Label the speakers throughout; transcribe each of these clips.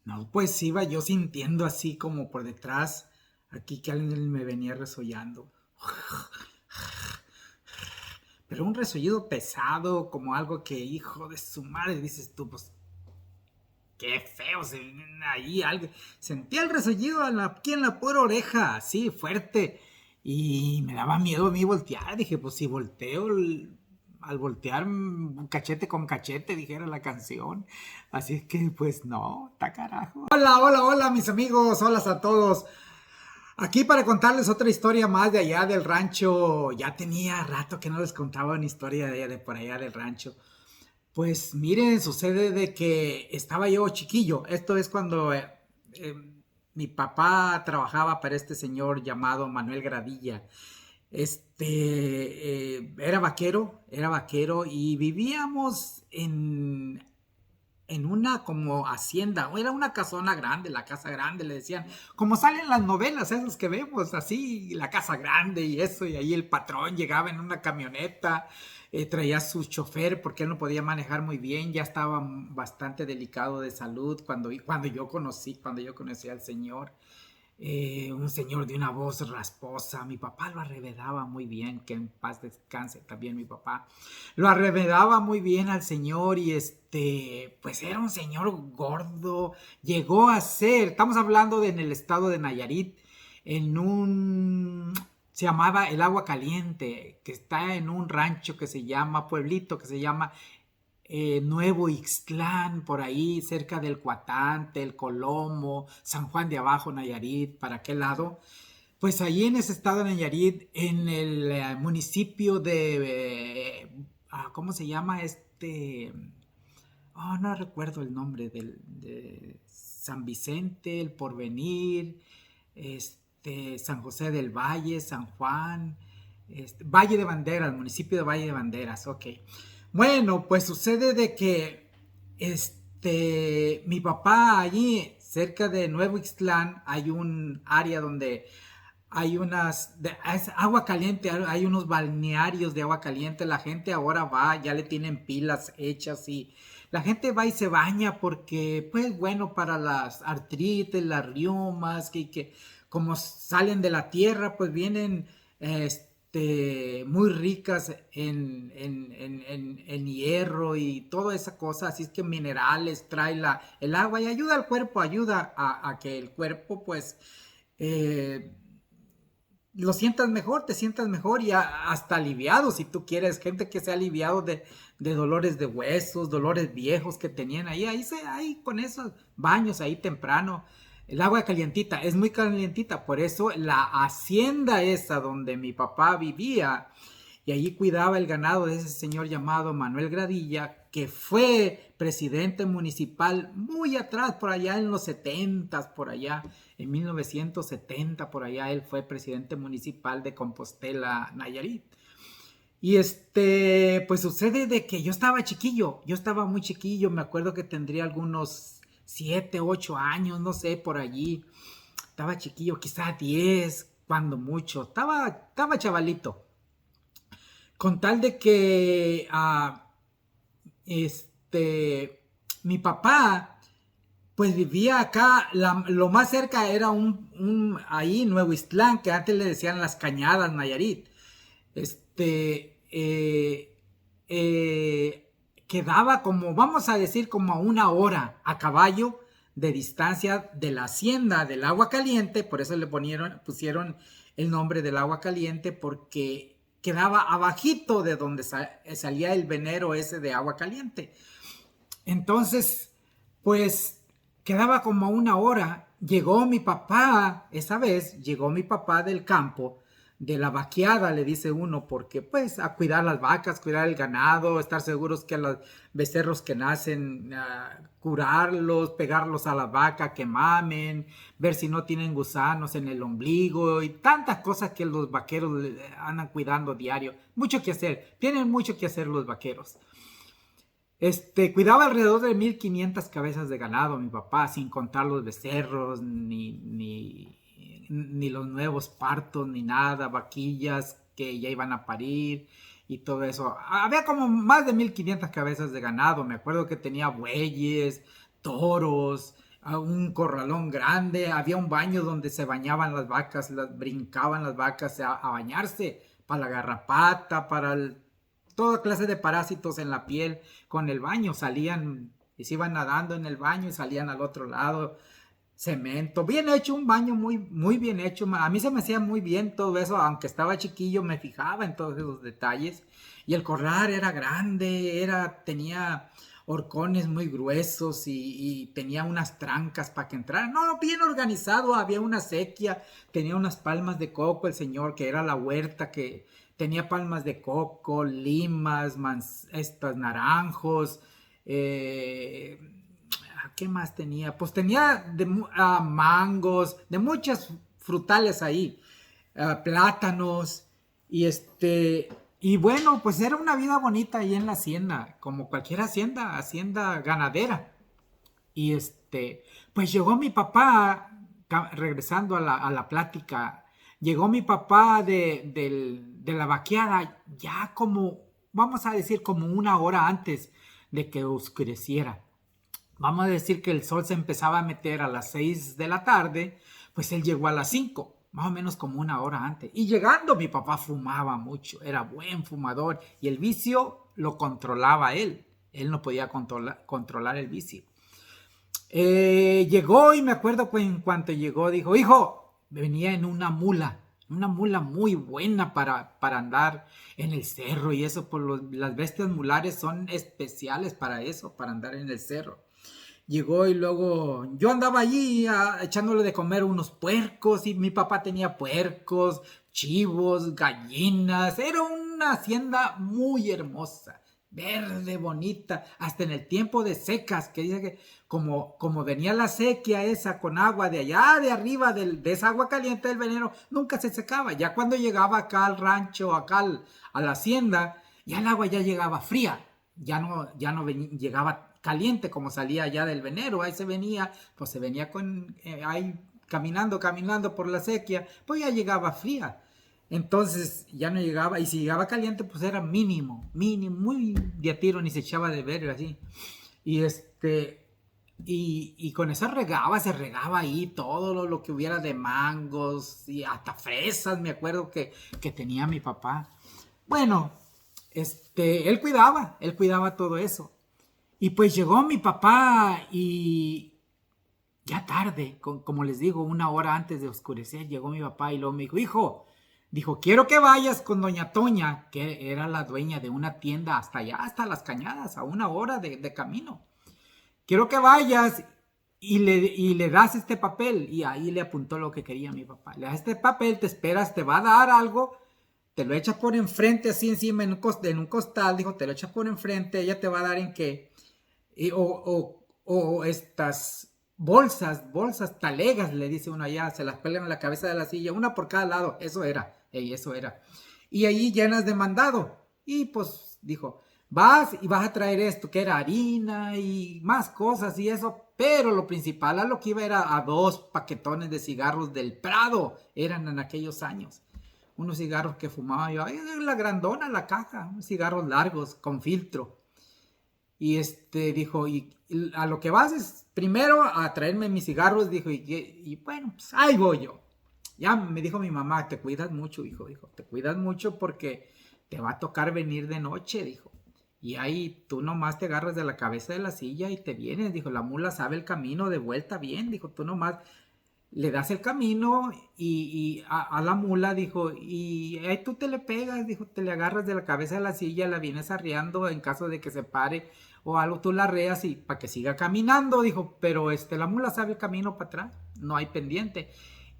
Speaker 1: No, pues iba yo sintiendo así como por detrás, aquí que alguien me venía resollando. Pero un resollido pesado, como algo que, hijo de su madre, dices tú, pues qué feo, se viene ahí algo. Sentía el resollido aquí en la pura oreja, así, fuerte. Y me daba miedo a mí voltear. Dije, pues si volteo, al voltear cachete con cachete, dijera la canción. Así es que, pues no, está carajo. Hola, hola, hola, mis amigos, hola a todos. Aquí para contarles otra historia más de allá del rancho. Ya tenía rato que no les contaba una historia de allá, de por allá del rancho. Pues miren, sucede de que estaba yo chiquillo. Esto es cuando eh, mi papá trabajaba para este señor llamado Manuel Gradilla. Era vaquero y vivíamos en una como hacienda, era una casona grande, la casa grande, le decían, como salen las novelas esas que vemos, así, la casa grande y eso, y ahí el patrón llegaba en una camioneta, traía su chofer porque él no podía manejar muy bien, ya estaba bastante delicado de salud cuando yo conocí al señor. Un señor de una voz rasposa. Mi papá lo arrevedaba muy bien, que en paz descanse también mi papá. Lo arrevedaba muy bien al señor y pues era un señor gordo. Llegó a ser, estamos hablando en el estado de Nayarit, en se llamaba El Agua Caliente, que está en un rancho que se llama, pueblito que se llama Nuevo Ixtlán, por ahí cerca del Cuatante, el Colomo, San Juan de Abajo, Nayarit, para aquel lado. Pues ahí en ese estado de Nayarit, en el municipio ¿cómo se llama no recuerdo el nombre de San Vicente, El Porvenir, San José del Valle, San Juan, Valle de Banderas, municipio de Valle de Banderas, ok. Bueno, pues sucede de que mi papá allí, cerca de Nuevo Ixtlán, hay un área donde hay es agua caliente, hay unos balnearios de agua caliente, la gente ahora va, ya le tienen pilas hechas y la gente va y se baña porque, pues bueno, para las artritis, las reumas, que como salen de la tierra, pues vienen muy ricas en hierro y toda esa cosa, así es que minerales trae el agua y ayuda al cuerpo, ayuda a que el cuerpo pues eh, lo sientas mejor, te sientas mejor y hasta aliviado si tú quieres, gente que se ha aliviado de dolores de huesos, dolores viejos que tenían ahí con esos baños ahí temprano. El agua calientita, es muy calientita, por eso la hacienda esa donde mi papá vivía y allí cuidaba el ganado de ese señor llamado Manuel Gradilla, que fue presidente municipal muy atrás, por allá en los 70, por allá, en 1970, por allá él fue presidente municipal de Compostela, Nayarit. Y pues sucede de que yo estaba chiquillo, yo estaba muy chiquillo, me acuerdo que tendría algunos 7, 8 años, no sé, por allí. Estaba chiquillo, quizás 10, cuando mucho, estaba chavalito. Con tal de que mi papá pues vivía acá, lo más cerca era ahí Nuevo Istlán, que antes le decían las Cañadas, Nayarit. Quedaba como, vamos a decir, como a una hora a caballo de distancia de la hacienda del agua caliente, por eso le pusieron el nombre del agua caliente, porque quedaba abajito de donde salía el venero ese de agua caliente. Entonces, pues quedaba como a una hora. Llegó mi papá, esa vez llegó mi papá del campo, de la vaqueada, le dice uno, porque pues a cuidar las vacas, cuidar el ganado, estar seguros que a los becerros que nacen, curarlos, pegarlos a la vaca, que mamen, ver si no tienen gusanos en el ombligo y tantas cosas que los vaqueros andan cuidando diario. Mucho que hacer, tienen mucho que hacer los vaqueros. Cuidaba alrededor de 1500 cabezas de ganado, mi papá, sin contar los becerros, ni los nuevos partos, ni nada, vaquillas que ya iban a parir y todo eso. Había como más de 1500 cabezas de ganado, me acuerdo que tenía bueyes, toros, a un corralón grande, había un baño donde se bañaban las vacas, brincaban las vacas a bañarse, para la garrapata, toda clase de parásitos en la piel. Con el baño salían y se iban nadando en el baño y salían al otro lado. Cemento, bien hecho, un baño muy, muy bien hecho. A mí se me hacía muy bien todo eso, aunque estaba chiquillo, me fijaba en todos esos detalles. Y el corral era grande, tenía horcones muy gruesos y tenía unas trancas para que entraran. No, no, bien organizado, había una sequía, tenía unas palmas de coco el señor, que era la huerta, que tenía palmas de coco, limas, naranjos, eh, ¿qué más tenía? Pues tenía mangos, de muchas frutales ahí, plátanos, y bueno, pues era una vida bonita ahí en la hacienda, como cualquier hacienda ganadera. Y pues llegó mi papá, regresando a la plática, llegó mi papá de la vaqueada ya como, vamos a decir, como una hora antes de que oscureciera. Vamos a decir que el sol se empezaba a meter a las 6 de la tarde, pues él llegó a las 5, más o menos como una hora antes. Y llegando, mi papá fumaba mucho, era buen fumador y el vicio lo controlaba él. Él no podía controlar el vicio. Llegó y me acuerdo que en cuanto llegó dijo, hijo, venía en una mula muy buena para andar en el cerro y eso, las bestias mulares son especiales para eso, para andar en el cerro. Llegó y luego yo andaba allí echándole de comer unos puercos y mi papá tenía puercos, chivos, gallinas. Era una hacienda muy hermosa, verde, bonita, hasta en el tiempo de secas, que dice que como venía la sequía esa con agua de allá de arriba, de esa agua caliente del veneno, nunca se secaba. Ya cuando llegaba acá al rancho, acá a la hacienda, ya el agua ya llegaba fría, ya no llegaba caliente como salía allá del venero. Ahí se venía ahí caminando por la sequía, pues ya llegaba fría. Entonces ya no llegaba, y si llegaba caliente, pues era mínimo, muy de a tiro, ni se echaba de ver así. Y y con eso se regaba ahí todo lo que hubiera de mangos y hasta fresas, me acuerdo que tenía mi papá. Bueno, él cuidaba todo eso. Y pues llegó mi papá y ya tarde, como les digo, una hora antes de oscurecer, llegó mi papá y luego me dijo, hijo, dijo, quiero que vayas con doña Toña, que era la dueña de una tienda hasta allá, hasta Las Cañadas, a una hora de camino. Quiero que vayas y le das este papel. Y ahí le apuntó lo que quería mi papá. Le das este papel, te esperas, te va a dar algo, te lo echas por enfrente, así encima en un costal, dijo, te lo echas por enfrente, ella te va a dar en qué. O estas bolsas, talegas, le dice uno allá, se las cuelgan en la cabeza de la silla, una por cada lado, eso era. Y ahí llenas de mandado. Y pues dijo, vas y vas a traer esto, que era harina y más cosas y eso, pero lo principal a lo que iba era a 2 paquetones de cigarros del Prado, eran en aquellos años. Unos cigarros que fumaba yo, ay, la grandona, la caja, unos cigarros largos, con filtro. Y dijo, y a lo que vas es primero a traerme mis cigarros, dijo, y bueno, pues ahí voy yo. Ya me dijo mi mamá, te cuidas mucho, hijo, dijo, te cuidas mucho porque te va a tocar venir de noche, dijo. Y ahí tú nomás te agarras de la cabeza de la silla y te vienes, dijo, la mula sabe el camino de vuelta bien, dijo, tú nomás le das el camino y a la mula, dijo, y ahí tú te le pegas, dijo, te le agarras de la cabeza de la silla, la vienes arreando en caso de que se pare o algo, tú la arreas y para que siga caminando, dijo, pero la mula sabe el camino para atrás, no hay pendiente.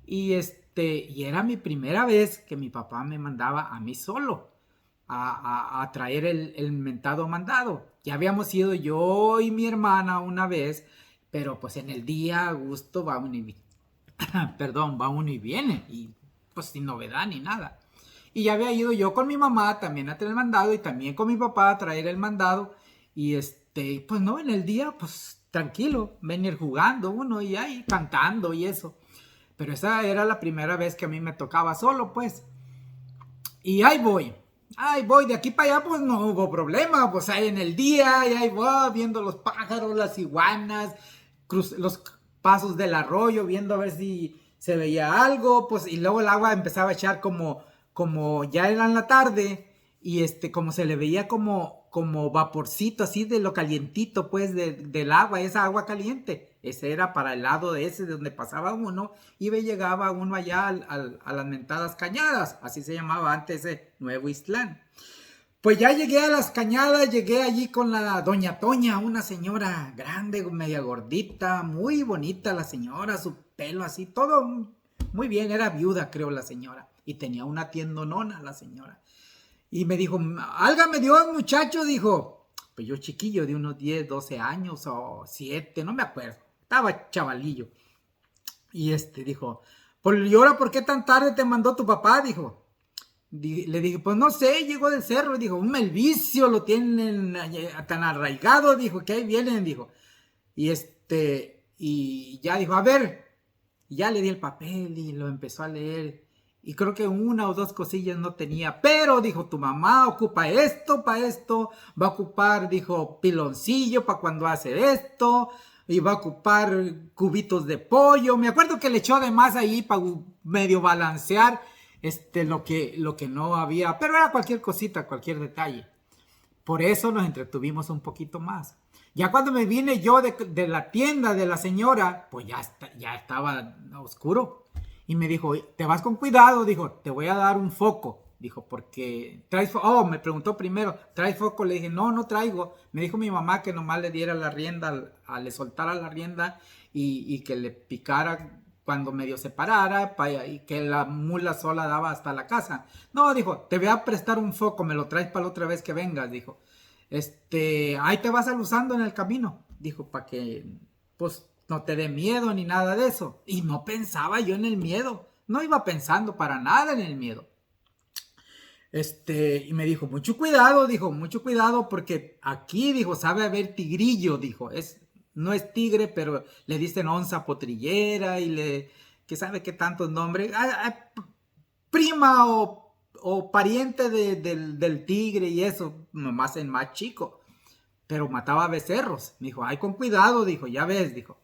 Speaker 1: Y era mi primera vez que mi papá me mandaba a mí solo a traer el mentado mandado. Ya habíamos ido yo y mi hermana una vez, pero pues en el día a gusto va uno y viene, y pues sin novedad ni nada. Y ya había ido yo con mi mamá también a traer el mandado y también con mi papá a traer el mandado. Y pues no, en el día, pues tranquilo, venir jugando uno y ahí cantando y eso. Pero esa era la primera vez que a mí me tocaba solo, pues. Y ahí voy, de aquí para allá, pues no hubo problema, pues ahí en el día, y ahí voy viendo los pájaros, las iguanas, pasos del arroyo, viendo a ver si se veía algo, pues, y luego el agua empezaba a echar como ya era en la tarde, y como se le veía como vaporcito, así de lo calientito, pues, del agua, esa agua caliente. Ese era para el lado de ese, de donde pasaba uno, y llegaba uno allá a las mentadas cañadas, así se llamaba antes Nuevo Islán. Pues ya llegué a las cañadas, llegué allí con la doña Toña, una señora grande, media gordita, muy bonita la señora, su pelo así, todo muy bien, era viuda creo la señora, y tenía una tiendonona la señora. Y me dijo, álgame Dios muchacho, dijo, pues yo chiquillo de unos 10, 12 años o 7, no me acuerdo, estaba chavalillo. Y dijo, ¿y ahora por qué tan tarde te mandó tu papá? Dijo. Le dije, pues no sé, llegó del cerro, dijo, el vicio lo tienen tan arraigado, dijo, que ahí vienen, dijo. Y ya dijo, a ver, y ya le di el papel y lo empezó a leer. Y creo que una o dos cosillas no tenía, pero dijo, tu mamá ocupa esto, para esto, va a ocupar, dijo, piloncillo para cuando hace esto, y va a ocupar cubitos de pollo. Me acuerdo que le echó además ahí para medio balancear lo que no había, pero era cualquier cosita, cualquier detalle. Por eso nos entretuvimos un poquito más. Ya cuando me vine yo de la tienda de la señora, pues ya estaba oscuro. Y me dijo, te vas con cuidado, dijo, te voy a dar un foco. Dijo, porque traes foco. Oh, me preguntó primero, ¿traes foco? Le dije, no, no traigo. Me dijo mi mamá que nomás le diera la rienda, le soltara la rienda y que le picara cuando medio se parara y que la mula sola daba hasta la casa. No, dijo, te voy a prestar un foco, me lo traes para la otra vez que vengas, dijo. Ahí te vas usando en el camino, dijo, para que, pues, no te dé miedo ni nada de eso. Y no pensaba yo en el miedo, no iba pensando para nada en el miedo. Y me dijo, mucho cuidado, porque aquí, dijo, sabe haber tigrillo, dijo, no es tigre, pero le dicen onza potrillera y que sabe qué tantos nombres, prima o pariente del tigre y eso, nomás en más chico, pero mataba becerros. Me dijo, ay, con cuidado, dijo, ya ves, dijo.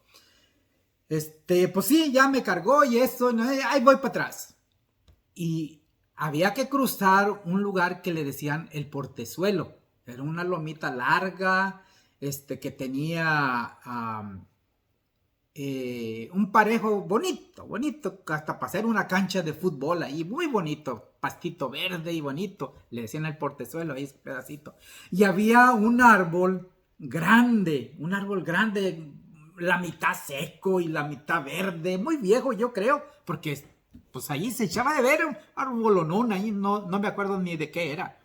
Speaker 1: Pues sí, ya me cargó y eso, ahí voy para atrás. Y había que cruzar un lugar que le decían el Portezuelo. Era una lomita larga, que tenía un parejo bonito, hasta para hacer una cancha de fútbol ahí, muy bonito, pastito verde y bonito, le decían el Portezuelo ahí, ese pedacito. Y había un árbol grande, la mitad seco y la mitad verde, muy viejo yo creo, porque pues ahí se echaba de ver un arbolonón, ahí no me acuerdo ni de qué era.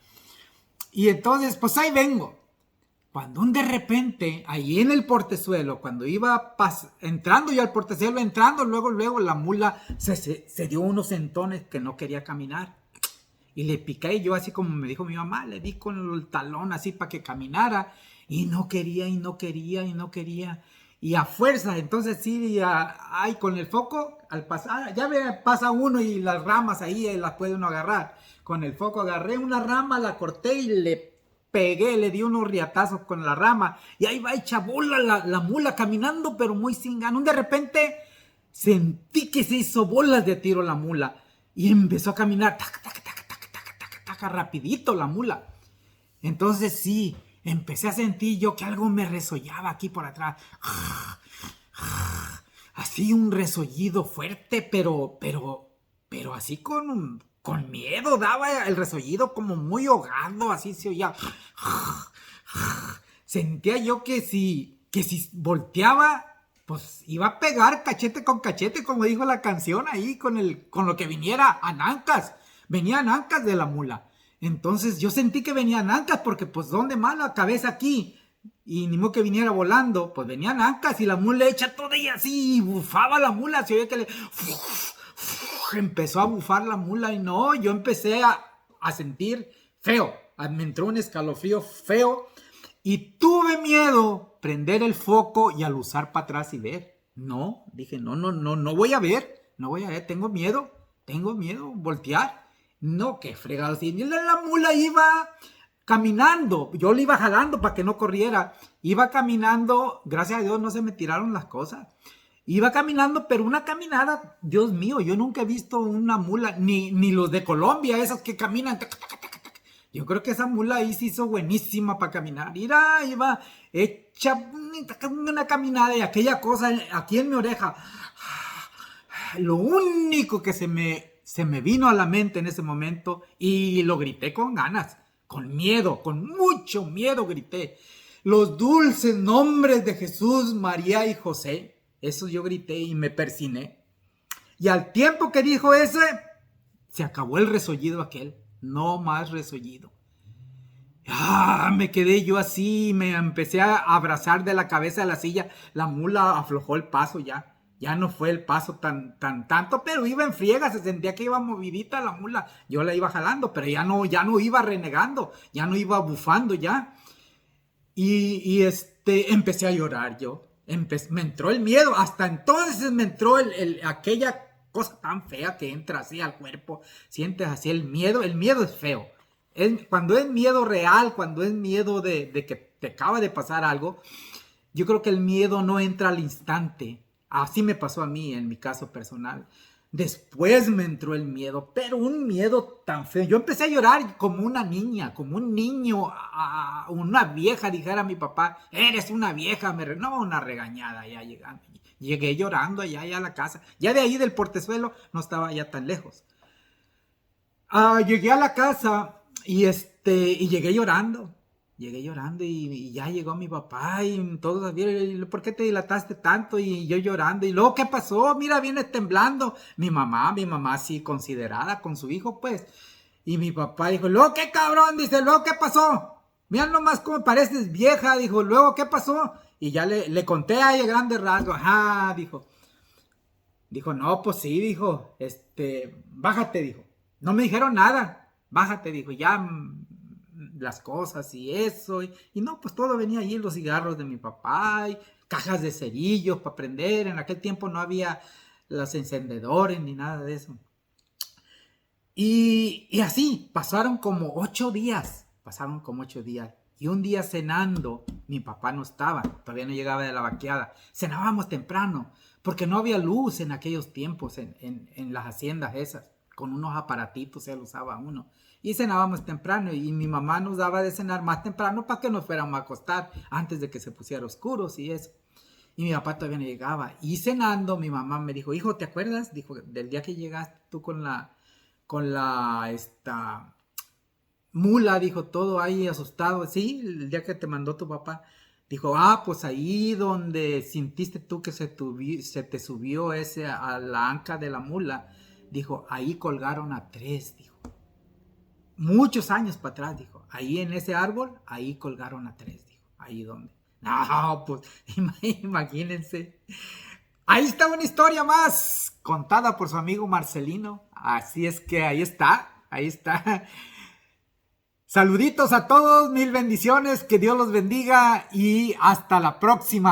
Speaker 1: Y entonces, pues ahí vengo. Cuando de repente, ahí en el Portezuelo, cuando iba entrando yo al Portezuelo, luego la mula se dio unos sentones que no quería caminar. Y le piqué yo así como me dijo mi mamá, le di con el talón así para que caminara. Y no quería. Y a fuerza, entonces sí, ahí con el foco, al pasar, ya pasa uno y las ramas ahí las puede uno agarrar. Con el foco agarré una rama, la corté y le pegué, le di unos riatazos con la rama. Y ahí va hecha bola la mula caminando, pero muy sin ganas. De repente sentí que se hizo bolas de tiro la mula. Y empezó a caminar, rapidito la mula. Entonces sí, empecé a sentir yo que algo me resollaba aquí por atrás. Así un resollido fuerte, pero así con miedo, daba el resollido como muy ahogado, así se oía. Sentía yo que si volteaba, pues iba a pegar cachete con cachete, como dijo la canción ahí, con lo que viniera anancas. Venían ancas de la mula. Entonces yo sentí que venían ancas porque pues ¿dónde más la cabeza aquí? Y ni modo que viniera volando, pues venían ancas y la mula hecha toda y así, y bufaba la mula, se oía que empezó a bufar la mula y no, yo empecé a sentir feo, me entró un escalofrío feo y tuve miedo prender el foco y al usar para atrás y ver. No, dije no voy a ver, tengo miedo, voltear. No, qué fregado. Si la mula iba caminando, yo le iba jalando para que no corriera. Iba caminando, gracias a Dios no se me tiraron las cosas. Iba caminando, pero una caminada, Dios mío, yo nunca he visto una mula, ni los de Colombia, esas que caminan. Yo creo que esa mula ahí se hizo buenísima para caminar. Mira, iba hecha una caminada y aquella cosa aquí en mi oreja. Lo único que se me vino a la mente en ese momento, y lo grité con ganas, con miedo, con mucho miedo grité. Los dulces nombres de Jesús, María y José. Eso yo grité y me persiné. Y al tiempo que dijo ese, se acabó el resollido aquel. No más resollido. Me quedé yo así, me empecé a abrazar de la cabeza de la silla. La mula aflojó el paso ya. Ya no fue el paso tanto, pero iba en friega, se sentía que iba movidita la mula. Yo la iba jalando, pero ya no iba renegando, ya no iba bufando ya. Y empecé a llorar yo. Me entró el miedo, hasta entonces me entró aquella cosa tan fea que entra así al cuerpo. Sientes así el miedo es feo. Cuando es miedo real, cuando es miedo de que te acaba de pasar algo, yo creo que el miedo no entra al instante. Así me pasó a mí en mi caso personal. Después me entró el miedo, pero un miedo tan feo. Yo empecé a llorar como una niña, como un niño, una vieja, dijera mi papá, eres una vieja, no, una regañada ya llegando. Llegué llorando allá a la casa. Ya de ahí del portezuelo no estaba ya tan lejos. Llegué a la casa y llegué llorando. Llegué llorando y ya llegó mi papá y todos, ¿por qué te dilataste tanto? Y yo llorando. Y luego, ¿qué pasó? Mira, vienes temblando. Mi mamá así considerada con su hijo, pues. Y mi papá dijo, luego, ¿qué cabrón? Dice, luego, ¿qué pasó? Mira nomás cómo pareces vieja. Dijo, luego, ¿qué pasó? Y ya le conté ahí a grandes rasgos. Ajá, dijo. Dijo, no, pues sí, dijo, bájate, dijo. No me dijeron nada. Bájate, dijo, ya las cosas y eso, y no, pues todo venía allí, los cigarros de mi papá, y cajas de cerillos para prender. En aquel tiempo no había los encendedores ni nada de eso. Y así, pasaron como 8 días, y un día cenando, mi papá no estaba, todavía no llegaba de la vaqueada, cenábamos temprano, porque no había luz en aquellos tiempos en las haciendas esas, con unos aparatitos se lo usaba uno. Y cenábamos temprano y mi mamá nos daba de cenar más temprano para que nos fuéramos a acostar antes de que se pusiera oscuros y eso. Y mi papá todavía no llegaba. Y cenando, mi mamá me dijo, hijo, ¿te acuerdas? Dijo, del día que llegaste tú con la mula, dijo, todo ahí asustado. Sí, el día que te mandó tu papá. Dijo, pues ahí donde sintiste tú que se te subió ese a la anca de la mula. Dijo, ahí colgaron a 3, dijo. Muchos años para atrás, dijo. Ahí en ese árbol, ahí colgaron a 3, dijo. Ahí donde. No, pues, imagínense. Ahí está una historia más contada por su amigo Marcelino. Así es que ahí está. Saluditos a todos, 1000 bendiciones, que Dios los bendiga y hasta la próxima.